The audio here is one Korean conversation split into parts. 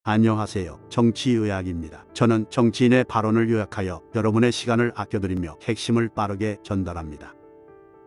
안녕하세요. 정치의학입니다. 저는 정치인의 발언을 요약하여 여러분의 시간을 아껴드리며 핵심을 빠르게 전달합니다.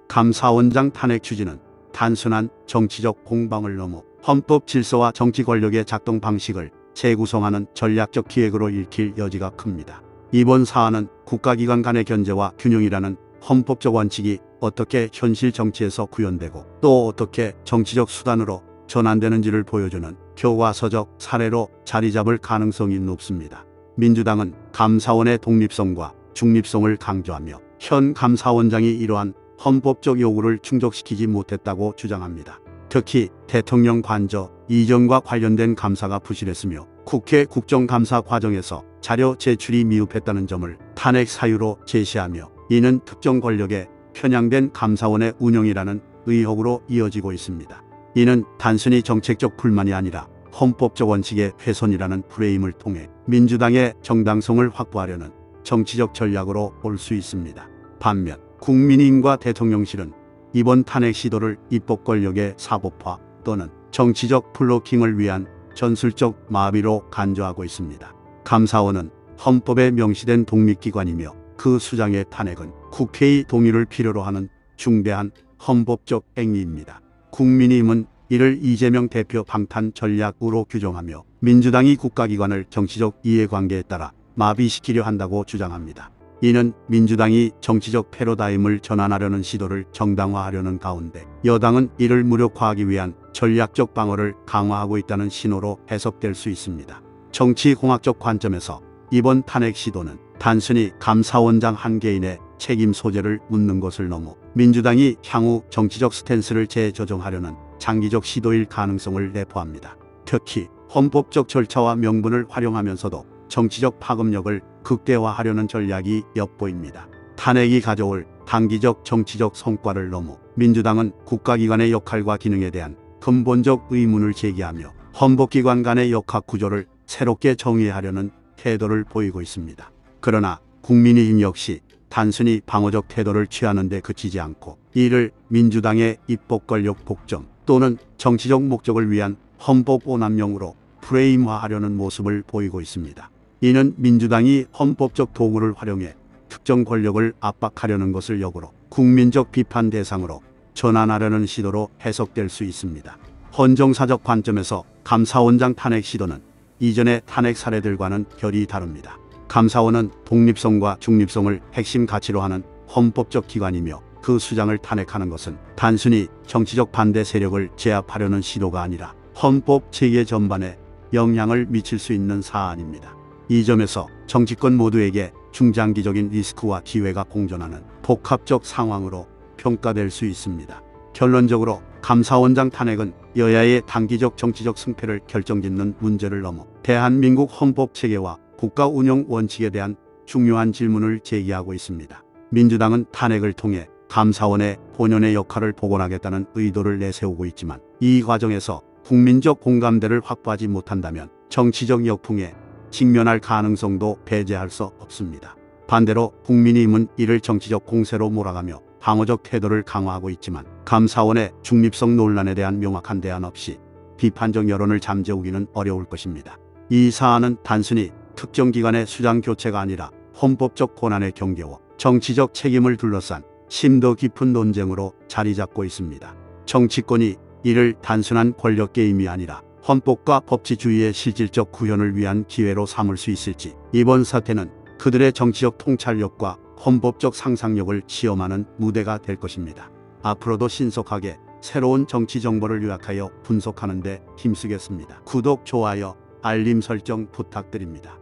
감사원장 탄핵 추진은 단순한 정치적 공방을 넘어 헌법 질서와 정치 권력의 작동 방식을 재구성하는 전략적 기획으로 읽힐 여지가 큽니다. 이번 사안은 국가기관 간의 견제와 균형이라는 헌법적 원칙이 어떻게 현실 정치에서 구현되고 또 어떻게 정치적 수단으로 전환되는지를 보여주는 교과서적 사례로 자리잡을 가능성이 높습니다. 민주당은 감사원의 독립성과 중립성을 강조하며 현 감사원장이 이러한 헌법적 요구를 충족시키지 못했다고 주장합니다. 특히 대통령 관저 이전과 관련된 감사가 부실했으며 국회 국정감사 과정에서 자료 제출이 미흡했다는 점을 탄핵 사유로 제시하며 이는 특정 권력에 편향된 감사원의 운영이라는 의혹으로 이어지고 있습니다. 이는 단순히 정책적 불만이 아니라 헌법적 원칙의 훼손이라는 프레임을 통해 민주당의 정당성을 확보하려는 정치적 전략으로 볼 수 있습니다. 반면 국민의힘과 대통령실은 이번 탄핵 시도를 입법 권력의 사법화 또는 정치적 플로킹을 위한 전술적 마비로 간주하고 있습니다. 감사원은 헌법에 명시된 독립기관이며 그 수장의 탄핵은 국회의 동의를 필요로 하는 중대한 헌법적 행위입니다. 국민의힘은 이를 이재명 대표 방탄 전략으로 규정하며 민주당이 국가기관을 정치적 이해관계에 따라 마비시키려 한다고 주장합니다. 이는 민주당이 정치적 패러다임을 전환하려는 시도를 정당화하려는 가운데 여당은 이를 무력화하기 위한 전략적 방어를 강화하고 있다는 신호로 해석될 수 있습니다. 정치공학적 관점에서 이번 탄핵 시도는 단순히 감사원장 한 개인의 책임 소재를 묻는 것을 넘어 민주당이 향후 정치적 스탠스를 재조정하려는 장기적 시도일 가능성을 내포합니다. 특히 헌법적 절차와 명분을 활용하면서도 정치적 파급력을 극대화하려는 전략이 엿보입니다. 탄핵이 가져올 단기적 정치적 성과를 넘어 민주당은 국가기관의 역할과 기능에 대한 근본적 의문을 제기하며 헌법기관 간의 역학 구조를 새롭게 정의하려는 태도를 보이고 있습니다. 그러나 국민의힘 역시 단순히 방어적 태도를 취하는 데 그치지 않고 이를 민주당의 입법 권력 복종 또는 정치적 목적을 위한 헌법 오남용으로 프레임화하려는 모습을 보이고 있습니다. 이는 민주당이 헌법적 도구를 활용해 특정 권력을 압박하려는 것을 역으로 국민적 비판 대상으로 전환하려는 시도로 해석될 수 있습니다. 헌정사적 관점에서 감사원장 탄핵 시도는 이전의 탄핵 사례들과는 결이 다릅니다. 감사원은 독립성과 중립성을 핵심 가치로 하는 헌법적 기관이며 그 수장을 탄핵하는 것은 단순히 정치적 반대 세력을 제압하려는 시도가 아니라 헌법 체계 전반에 영향을 미칠 수 있는 사안입니다. 이 점에서 정치권 모두에게 중장기적인 리스크와 기회가 공존하는 복합적 상황으로 평가될 수 있습니다. 결론적으로 감사원장 탄핵은 여야의 단기적 정치적 승패를 결정짓는 문제를 넘어 대한민국 헌법 체계와 국가 운영 원칙에 대한 중요한 질문을 제기하고 있습니다. 민주당은 탄핵을 통해 감사원의 본연의 역할을 복원하겠다는 의도를 내세우고 있지만 이 과정에서 국민적 공감대를 확보하지 못한다면 정치적 역풍에 직면할 가능성도 배제할 수 없습니다. 반대로 국민의힘은 이를 정치적 공세로 몰아가며 방어적 태도를 강화하고 있지만 감사원의 중립성 논란에 대한 명확한 대안 없이 비판적 여론을 잠재우기는 어려울 것입니다. 이 사안은 단순히 특정 기관의 수장 교체가 아니라 헌법적 권한의 경계와 정치적 책임을 둘러싼 심도 깊은 논쟁으로 자리 잡고 있습니다. 정치권이 이를 단순한 권력 게임이 아니라 헌법과 법치주의의 실질적 구현을 위한 기회로 삼을 수 있을지, 이번 사태는 그들의 정치적 통찰력과 헌법적 상상력을 시험하는 무대가 될 것입니다. 앞으로도 신속하게 새로운 정치 정보를 요약하여 분석하는 데 힘쓰겠습니다. 구독, 좋아요, 알림 설정 부탁드립니다.